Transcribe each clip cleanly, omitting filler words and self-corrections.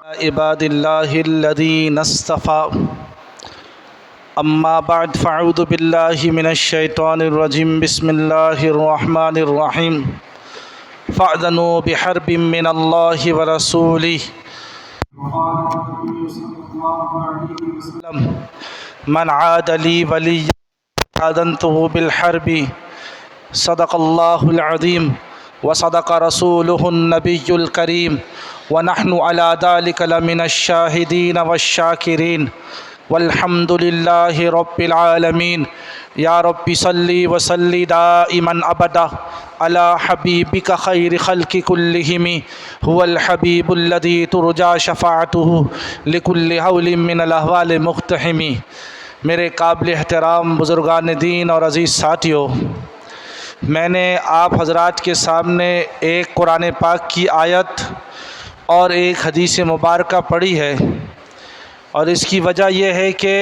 عباد اللہ الذین اصطفى اما بعد فاعوذ باللہ من الشیطان الرجیم بسم اللہ الرحمن الرحیم فاذنوا بحرب من اللہ ورسولہ من عاد لی ولیا آذنته بالحرب صدق اللہ العظیم وصدق رسوله النبی الکریم ونحن على ذلك لمن الشاهدين والشاكرين والحمد لله رب العالمين يا رب صل وسلم دائما أبدا على حبيبك خير خلق كلهم هو الحبيب الذي ترجى شفاعته لكل هول من الأهوال مقتحم. میرے قابل احترام بزرگان دین اور عزیز ساتھیوں، میں نے آپ حضرات کے سامنے ایک قرآن پاک کی آیت اور ایک حدیث مبارکہ پڑھی ہے، اور اس کی وجہ یہ ہے کہ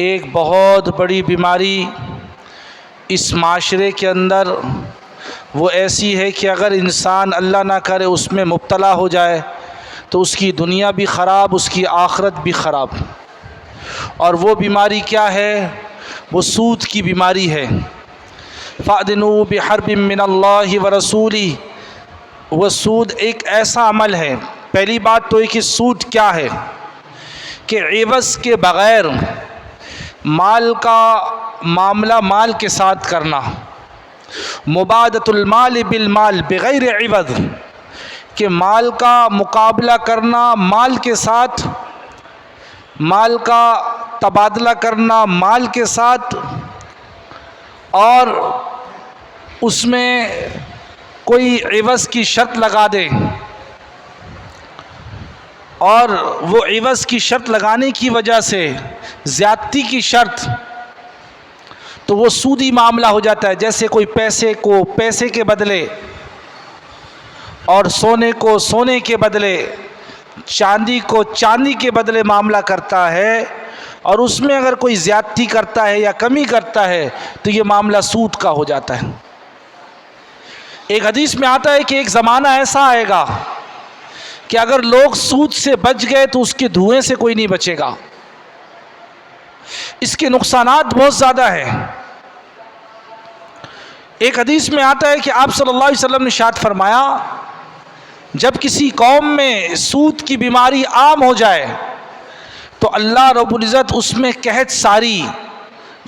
ایک بہت بڑی بیماری اس معاشرے کے اندر وہ ایسی ہے کہ اگر انسان اللہ نہ کرے اس میں مبتلا ہو جائے تو اس کی دنیا بھی خراب، اس کی آخرت بھی خراب. اور وہ بیماری کیا ہے؟ وہ سود کی بیماری ہے. فَأْذِنُوا بِحَرْبٍ مِّنَ اللَّهِ وَرَسُولِهِ. وہ سود ایک ایسا عمل ہے. پہلی بات تو یہ کہ سود کیا ہے کہ عوض کے بغیر مال کا معاملہ مال کے ساتھ کرنا، مبادلۃ المال بالمال بغیر عوض، کہ مال کا مقابلہ کرنا مال کے ساتھ، مال کا تبادلہ کرنا مال کے ساتھ، اور اس میں کوئی عوض کی شرط لگا دے، اور وہ عوض کی شرط لگانے کی وجہ سے زیادتی کی شرط، تو وہ سودی معاملہ ہو جاتا ہے. جیسے کوئی پیسے کو پیسے کے بدلے اور سونے کو سونے کے بدلے، چاندی کو چاندی کے بدلے معاملہ کرتا ہے، اور اس میں اگر کوئی زیادتی کرتا ہے یا کمی کرتا ہے تو یہ معاملہ سود کا ہو جاتا ہے. ایک حدیث میں آتا ہے کہ ایک زمانہ ایسا آئے گا کہ اگر لوگ سود سے بچ گئے تو اس کے دھوئیں سے کوئی نہیں بچے گا. اس کے نقصانات بہت زیادہ ہیں. ایک حدیث میں آتا ہے کہ آپ صلی اللہ علیہ وسلم نے ارشاد فرمایا، جب کسی قوم میں سود کی بیماری عام ہو جائے تو اللہ رب العزت اس میں قحط ساری،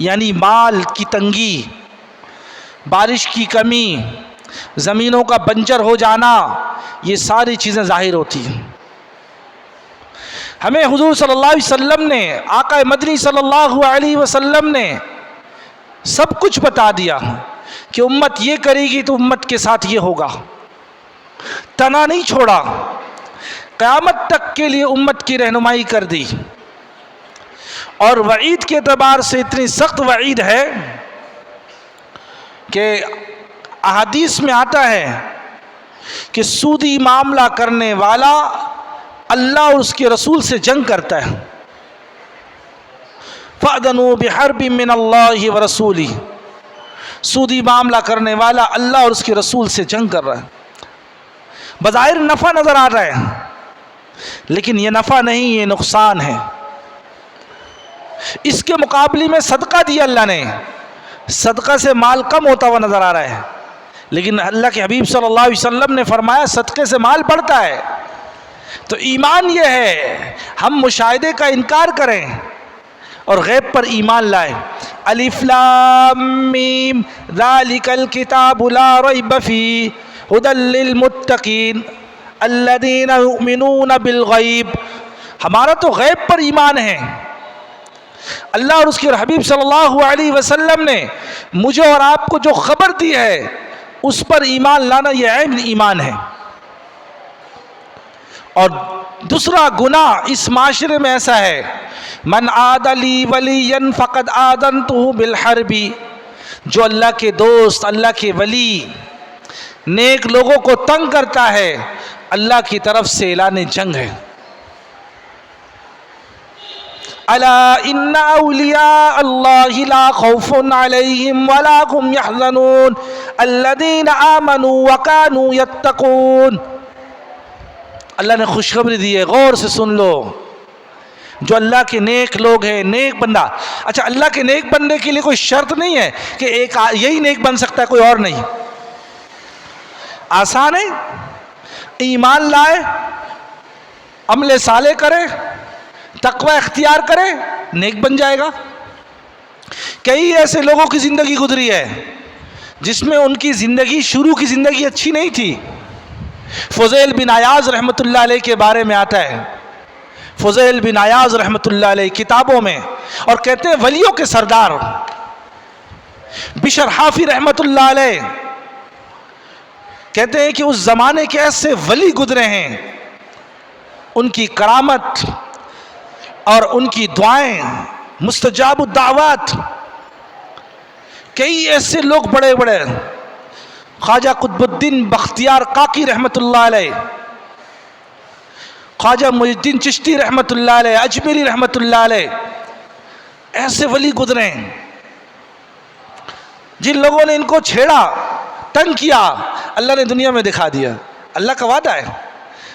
یعنی مال کی تنگی، بارش کی کمی، زمینوں کا بنجر ہو جانا، یہ ساری چیزیں ظاہر ہوتی ہیں. ہمیں حضور صلی اللہ علیہ وسلم نے، آقا مدنی صلی اللہ علیہ وسلم نے سب کچھ بتا دیا کہ امت یہ کرے گی تو امت کے ساتھ یہ ہوگا. تنا نہیں چھوڑا، قیامت تک کے لیے امت کی رہنمائی کر دی. اور وعید کے اعتبار سے اتنی سخت وعید ہے کہ احادیث میں آتا ہے کہ سودی معاملہ کرنے والا اللہ اور اس کے رسول سے جنگ کرتا ہے. فَأْذَنُوا بِحَرْبٍ مِّنَ اللَّهِ وَرَسُولِهِ. سودی معاملہ کرنے والا اللہ اور اس کے رسول سے جنگ کر رہا ہے. بظاہر نفع نظر آ رہا ہے، لیکن یہ نفع نہیں، یہ نقصان ہے. اس کے مقابلے میں صدقہ دیا اللہ نے، صدقہ سے مال کم ہوتا ہوا نظر آ رہا ہے، لیکن اللہ کے حبیب صلی اللہ علیہ وسلم نے فرمایا صدقے سے مال بڑھتا ہے. تو ایمان یہ ہے ہم مشاہدے کا انکار کریں اور غیب پر ایمان لائیں. الف لام میم ذالک الکتاب لا ریب فیہ ھدی للمتقین الذین یؤمنون بالغیب. ہمارا تو غیب پر ایمان ہے. اللہ اور اس کے حبیب صلی اللہ علیہ وسلم نے مجھے اور آپ کو جو خبر دی ہے اس پر ایمان لانا، یہ عین ایمان ہے. اور دوسرا گناہ اس معاشرے میں ایسا ہے، من عاد لی ولیا فقد آذنتہ بالحرب. جو اللہ کے دوست، اللہ کے ولی، نیک لوگوں کو تنگ کرتا ہے، اللہ کی طرف سے اعلان جنگ ہے. الا ان اولیاء اللہ لا خوف علیہم ولا هم يحزنون الذین آمنوا وكانوا يتقون. اللہ نے خوشخبری دی ہے، غور سے سن لو. جو اللہ کے نیک لوگ ہیں، نیک بندہ. اچھا، اللہ کے نیک بندے کے لیے کوئی شرط نہیں ہے کہ ایک یہی نیک بن سکتا ہے، کوئی اور نہیں. آسان ہے، ایمان لائے، عمل صالح کرے، تقوی اختیار کرے، نیک بن جائے گا. کئی ایسے لوگوں کی زندگی گزری ہے جس میں ان کی زندگی، شروع کی زندگی اچھی نہیں تھی. فضیل بن عیاض رحمۃ اللہ علیہ کے بارے میں آتا ہے، فضیل بن عیاض رحمۃ اللہ علیہ کتابوں میں، اور کہتے ہیں ولیوں کے سردار. بشر حافی رحمۃ اللہ علیہ کہتے ہیں کہ اس زمانے کے ایسے ولی گزرے ہیں، ان کی کرامت اور ان کی دعائیں مستجاب الدعوات. کئی ایسے لوگ بڑے بڑے، خواجہ قطب الدین بختیار کاکی رحمۃ اللہ علیہ، خواجہ معین الدین چشتی رحمۃ اللہ علیہ، اجمیری رحمۃ اللہ علیہ، ایسے ولی گزرے ہیں جن لوگوں نے ان کو چھیڑا، تنگ کیا، اللہ نے دنیا میں دکھا دیا. اللہ کا وعدہ ہے،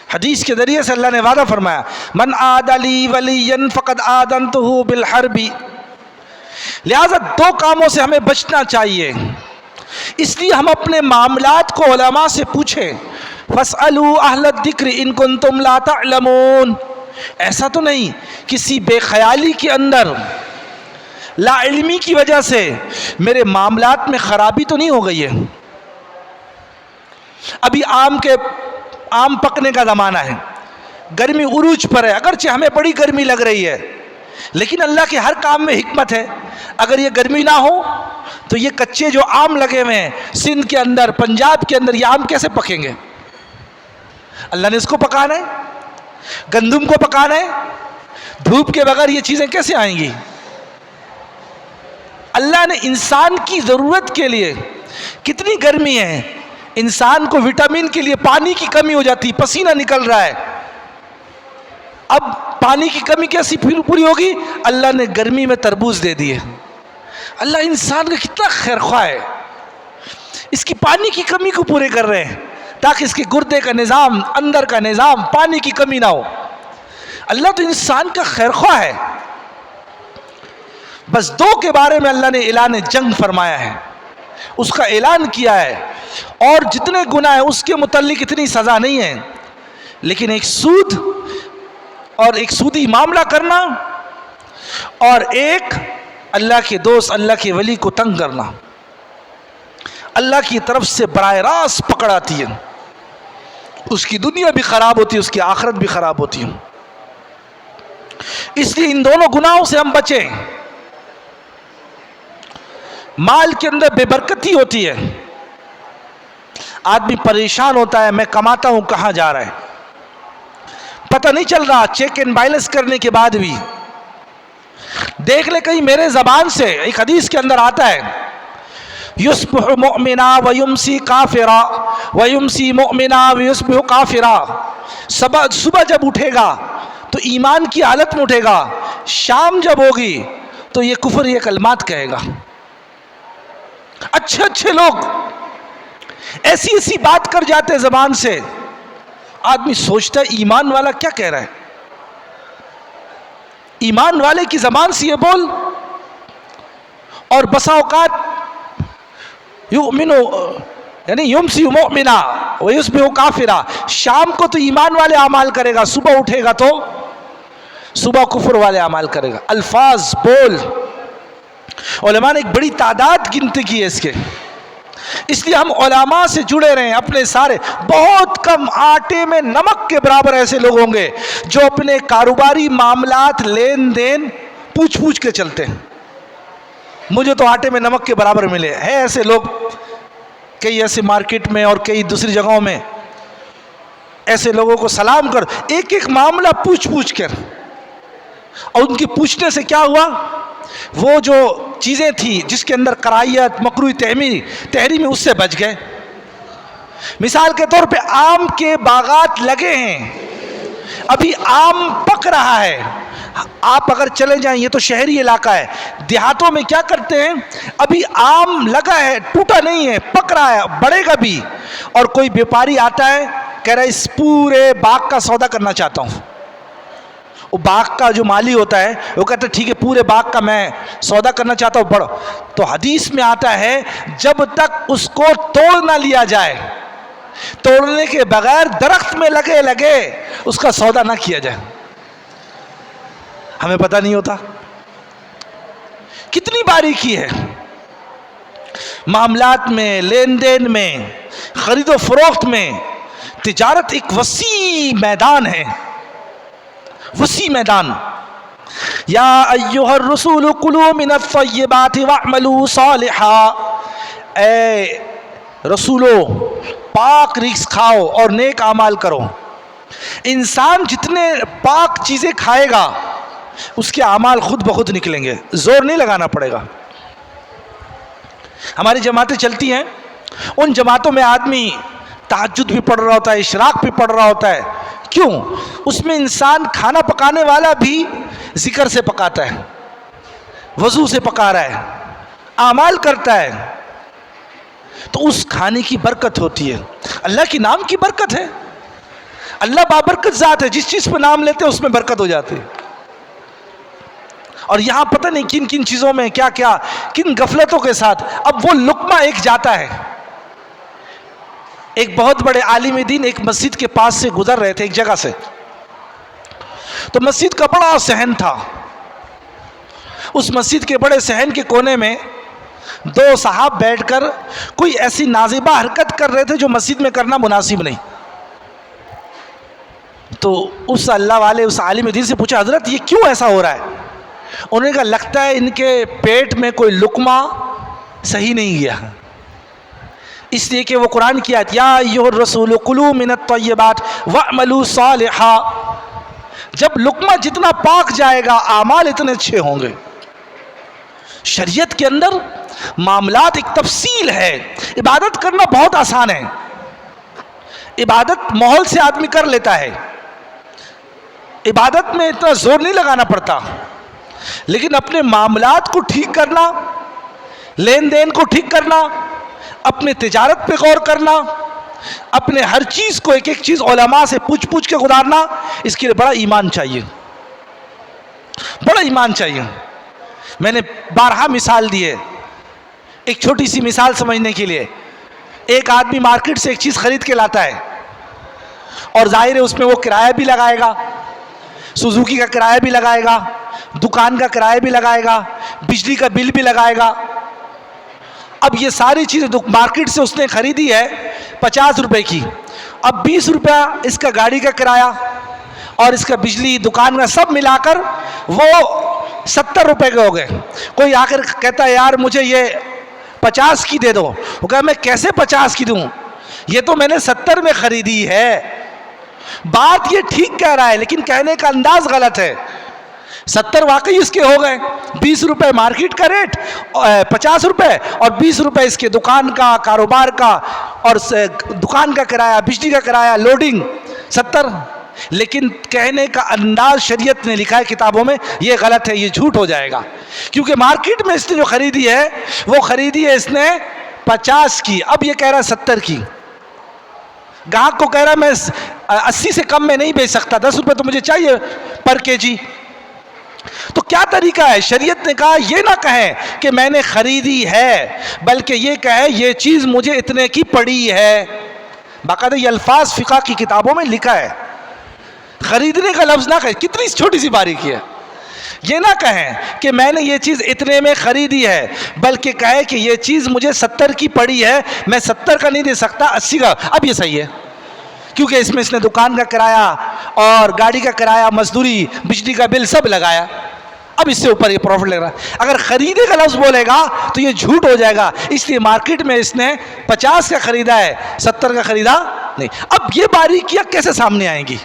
حدیث کے ذریعے سے اللہ نے وعدہ فرمایا، من عاد لی ولیا فقد آذنتہ بالحرب. لہذا دو کاموں سے ہمیں بچنا چاہیے. اس لیے ہم اپنے معاملات کو علماء سے پوچھیں. فاسألوا اہل الذکر ان کنتم لا تعلمون. ایسا تو نہیں کسی بے خیالی کے اندر، لا علمی کی وجہ سے میرے معاملات میں خرابی تو نہیں ہو گئی ہے. ابھی آم پکنے کا زمانہ ہے، گرمی عروج پر ہے. اگرچہ ہمیں بڑی گرمی لگ رہی ہے، لیکن اللہ کے ہر کام میں حکمت ہے. اگر یہ گرمی نہ ہو تو یہ کچے جو آم لگے ہوئے ہیں سندھ کے اندر، پنجاب کے اندر، یہ آم کیسے پکیں گے؟ اللہ نے اس کو پکانا ہے، گندم کو پکانا ہے. دھوپ کے بغیر یہ چیزیں کیسے آئیں گی؟ اللہ نے انسان کی ضرورت کے لیے، کتنی گرمی ہے، انسان کو وٹامن کے لیے پانی کی کمی ہو جاتی، پسینہ نکل رہا ہے. اب پانی کی کمی کیسی پوری ہوگی؟ اللہ نے گرمی میں تربوز دے دیے. اللہ انسان کا کتنا خیر خواہ ہے، اس کی پانی کی کمی کو پورے کر رہے ہیں تاکہ اس کے گردے کا نظام، اندر کا نظام، پانی کی کمی نہ ہو. اللہ تو انسان کا خیر خواہ ہے. بس دو کے بارے میں اللہ نے اعلان جنگ فرمایا ہے، اس کا اعلان کیا ہے. اور جتنے گناہ ہیں اس کے متعلق اتنی سزا نہیں ہے، لیکن ایک سود اور ایک سودی معاملہ کرنا، اور ایک اللہ کے دوست، اللہ کے ولی کو تنگ کرنا، اللہ کی طرف سے براہ راست پکڑ آتی ہے. اس کی دنیا بھی خراب ہوتی ہے، اس کی آخرت بھی خراب ہوتی ہے. اس لیے ان دونوں گناہوں سے ہم بچیں. مال کے اندر بے برکتی ہوتی ہے، آدمی پریشان ہوتا ہے، میں کماتا ہوں کہاں جا رہا ہے، پتہ نہیں چل رہا. چیک اینڈ بیلنس کرنے کے بعد بھی دیکھ لے کہیں میرے زبان سے. ایک حدیث کے اندر آتا ہے، یصبح مؤمنا ویمسی کافرا ویمسی مؤمنا ویصبح کافرا. صبح جب اٹھے گا تو ایمان کی حالت میں اٹھے گا، شام جب ہوگی تو یہ کفر، یہ کلمات کہے گا. اچھے اچھے لوگ ایسی ایسی بات کر جاتے زبان سے، آدمی سوچتا ہے ایمان والا کیا کہہ رہا ہے، ایمان والے کی زبان سے یہ بول. اور بسا اوقات یعنی یمسی مؤمنا ویصبح کافرا، شام کو تو ایمان والے اعمال کرے گا، صبح اٹھے گا تو صبح کفر والے اعمال کرے گا. الفاظ بول، علماء نے ایک بڑی تعداد گنتی کی ہے اس کے. اس لیے ہم علماء سے جڑے رہیں اپنے سارے. بہت کم، آٹے میں نمک کے برابر ایسے لوگ ہوں گے جو اپنے کاروباری معاملات، لین دین پوچھ پوچھ کے چلتے ہیں. مجھے تو آٹے میں نمک کے برابر ملے ہیں ایسے لوگ. کئی ایسے مارکیٹ میں اور کئی دوسری جگہوں میں ایسے لوگوں کو سلام کر، ایک ایک معاملہ پوچھ پوچھ کر. اور ان کی پوچھنے سے کیا ہوا، وہ جو چیزیں تھیں جس کے اندر کرائیت، مکروہ تحریمی، اس سے بچ گئے. مثال کے طور پہ آم کے باغات لگے ہیں، ابھی آم پک رہا ہے. آپ اگر چلے جائیں، یہ تو شہری علاقہ ہے، دیہاتوں میں کیا کرتے ہیں، ابھی آم لگا ہے، ٹوٹا نہیں ہے، پک رہا ہے، بڑھے گا بھی. اور کوئی بیپاری آتا ہے کہہ رہا ہے اس پورے باغ کا سودا کرنا چاہتا ہوں. وہ باغ کا جو مالی ہوتا ہے وہ کہتا ہے ٹھیک ہے پورے باغ کا میں سودا کرنا چاہتا ہوں بڑھو. تو حدیث میں آتا ہے جب تک اس کو توڑ نہ لیا جائے, توڑنے کے بغیر درخت میں لگے اس کا سودا نہ کیا جائے. ہمیں پتہ نہیں ہوتا کتنی باریکی ہے معاملات میں, لین دین میں, خرید و فروخت میں. تجارت ایک وسیع میدان ہے, وسیع میدان. یا ایھا الرسول کلوا من الطیبات واعملوا صالحا, اے رسولو پاک رزق کھاؤ اور نیک اعمال کرو. انسان جتنے پاک چیزیں کھائے گا اس کے اعمال خود بخود نکلیں گے, زور نہیں لگانا پڑے گا. ہماری جماعتیں چلتی ہیں, ان جماعتوں میں آدمی تہجد بھی پڑھ رہا ہوتا ہے, اشراق بھی پڑھ رہا ہوتا ہے. کیوں؟ اس میں انسان کھانا پکانے والا بھی ذکر سے پکاتا ہے, وضو سے پکا رہا ہے, اعمال کرتا ہے, تو اس کھانے کی برکت ہوتی ہے. اللہ کے نام کی برکت ہے. اللہ بابرکت ذات ہے, جس چیز پہ نام لیتے ہیں اس میں برکت ہو جاتی ہے. اور یہاں پتہ نہیں کن کن چیزوں میں کیا کیا, کن غفلتوں کے ساتھ اب وہ لقمہ ایک جاتا ہے. ایک بہت بڑے عالم دین ایک مسجد کے پاس سے گزر رہے تھے ایک جگہ سے, تو مسجد کا بڑا صحن تھا. اس مسجد کے بڑے صحن کے کونے میں دو صاحب بیٹھ کر کوئی ایسی نازیبہ حرکت کر رہے تھے جو مسجد میں کرنا مناسب نہیں. تو اس اللہ والے اس عالم دین سے پوچھا حضرت یہ کیوں ایسا ہو رہا ہے؟ انہوں نے کہا لگتا ہے ان کے پیٹ میں کوئی لقمہ صحیح نہیں گیا, اس لیے کہ وہ قرآن کی آیت یا ایھا الرسول کلوا من الطیبات واعملوا صالحا, جب لقمہ جتنا پاک جائے گا اعمال اتنے اچھے ہوں گے. شریعت کے اندر معاملات ایک تفصیل ہے. عبادت کرنا بہت آسان ہے, عبادت ماحول سے آدمی کر لیتا ہے, عبادت میں اتنا زور نہیں لگانا پڑتا. لیکن اپنے معاملات کو ٹھیک کرنا, لین دین کو ٹھیک کرنا, اپنے تجارت پہ غور کرنا, اپنے ہر چیز کو ایک ایک چیز علماء سے پوچھ پوچھ کے گزارنا, اس کے لیے بڑا ایمان چاہیے, بڑا ایمان چاہیے. میں نے بارہا مثال دی ہے, ایک چھوٹی سی مثال سمجھنے کے لیے. ایک آدمی مارکیٹ سے ایک چیز خرید کے لاتا ہے اور ظاہر ہے اس میں وہ کرایہ بھی لگائے گا, سوزوکی کا کرایہ بھی لگائے گا, دکان کا کرایہ بھی لگائے گا, بجلی کا بل بھی لگائے گا. اب یہ ساری چیزیں مارکیٹ سے اس نے خریدی ہے 50 روپے کی, اب 20 روپیہ اس کا گاڑی کا کرایہ اور اس کا بجلی دکان کا سب ملا کر وہ 70 روپے کے ہو گئے. کوئی آ کر کہتا ہے یار مجھے یہ 50 کی دے دو, وہ کہا میں کیسے 50 کی دوں, یہ تو میں نے 70 میں خریدی ہے. بات یہ ٹھیک کہہ رہا ہے لیکن کہنے کا انداز غلط ہے. 70 واقعی اس کے ہو گئے, 20 روپے مارکیٹ کا ریٹ, 50 روپے اور 20 روپے اس کے دکان کا, کاروبار کا, اور دکان کا کرایہ, بجلی کا کرایہ, لوڈنگ 70. لیکن کہنے کا انداز شریعت نے لکھا ہے کتابوں میں یہ غلط ہے, یہ جھوٹ ہو جائے گا. کیونکہ مارکیٹ میں اس نے جو خریدی ہے وہ خریدی ہے اس نے 50 کی, اب یہ کہہ رہا ہے 70 کی. گاہک کو کہہ رہا میں 80 سے کم میں نہیں بیچ سکتا, 10 روپے تو مجھے چاہیے پر کے جی. تو کیا طریقہ ہے؟ شریعت نے کہا یہ نہ کہیں کہ میں نے خریدی ہے, بلکہ یہ کہے یہ چیز مجھے اتنے کی پڑی ہے. باقاعدہ یہ الفاظ فقہ کی کتابوں میں لکھا ہے. خریدنے کا لفظ نہ کہیں, کتنی چھوٹی سی باریکی ہے. یہ نہ کہیں کہ میں نے یہ چیز اتنے میں خریدی ہے, بلکہ کہے کہ یہ چیز مجھے 70 کی پڑی ہے, میں 70 کا نہیں دے سکتا, 80 کا. اب یہ صحیح ہے کیونکہ اس نے دکان کا کرایہ اور گاڑی کا کرایہ, مزدوری, بجلی کا بل سب لگایا, اب اس سے اوپر یہ پروفٹ لگ رہا ہے. اگر خریدے کا لفظ بولے گا تو یہ جھوٹ ہو جائے گا, اس لیے مارکیٹ میں اس نے 50 کا خریدا ہے, 70 کا خریدا نہیں. اب یہ باریکیاں کیسے سامنے آئیں گی؟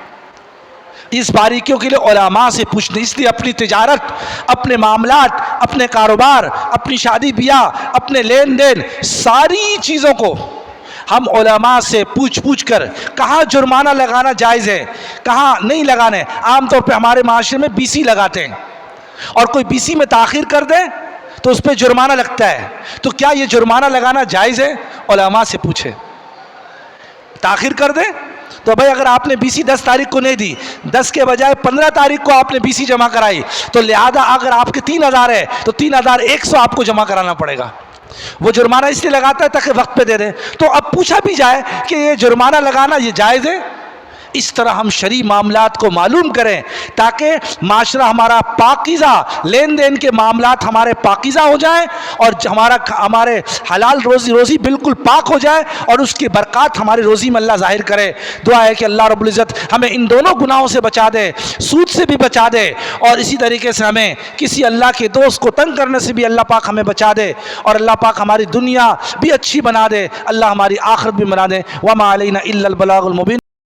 اس باریکیوں کے لیے علماء سے پوچھنے. اس لیے اپنی تجارت, اپنے معاملات, اپنے کاروبار, اپنی شادی بیاہ, اپنے لین دین, ساری چیزوں کو ہم علماء سے پوچھ پوچھ کر کہاں جرمانہ لگانا جائز ہے, کہاں نہیں لگانا ہے. عام طور پہ ہمارے معاشرے میں BC لگاتے ہیں, اور کوئی BC میں تاخیر کر دے تو اس پہ جرمانہ لگتا ہے. تو کیا یہ جرمانہ لگانا جائز ہے؟ علماء سے پوچھے. تاخیر کر دے تو بھائی اگر آپ نے BC 10 تاریخ کو نہیں دی، 10 کے بجائے 15 تاریخ کو آپ نے BC جمع کرائی، تو لہذا اگر آپ کے 3000 ہے تو 3100 آپ کو جمع کرانا پڑے گا۔ وہ جرمانہ اس لیے لگاتا ہے تاکہ وقت پہ دے دے۔ تو اب پوچھا بھی جائے کہ یہ جرمانہ لگانا یہ جائز ہے؟ اس طرح ہم شرعی معاملات کو معلوم کریں تاکہ معاشرہ ہمارا پاکیزہ، لین دین کے معاملات ہمارے پاکیزہ ہو جائیں اور ہمارے حلال روزی بالکل پاک ہو جائے اور اس کی برکات ہماری روزی میں اللہ ظاہر کرے۔ دعا ہے کہ اللہ رب العزت ہمیں ان دونوں گناہوں سے بچا دے، سود سے بھی بچا دے، اور اسی طریقے سے ہمیں کسی اللہ کے دوست کو تنگ کرنے سے بھی اللہ پاک ہمیں بچا دے، اور اللہ پاک ہماری دنیا بھی اچھی بنا دے، اللہ ہماری آخرت بھی بنا دے۔ وما علینا الا البلاغ المبین۔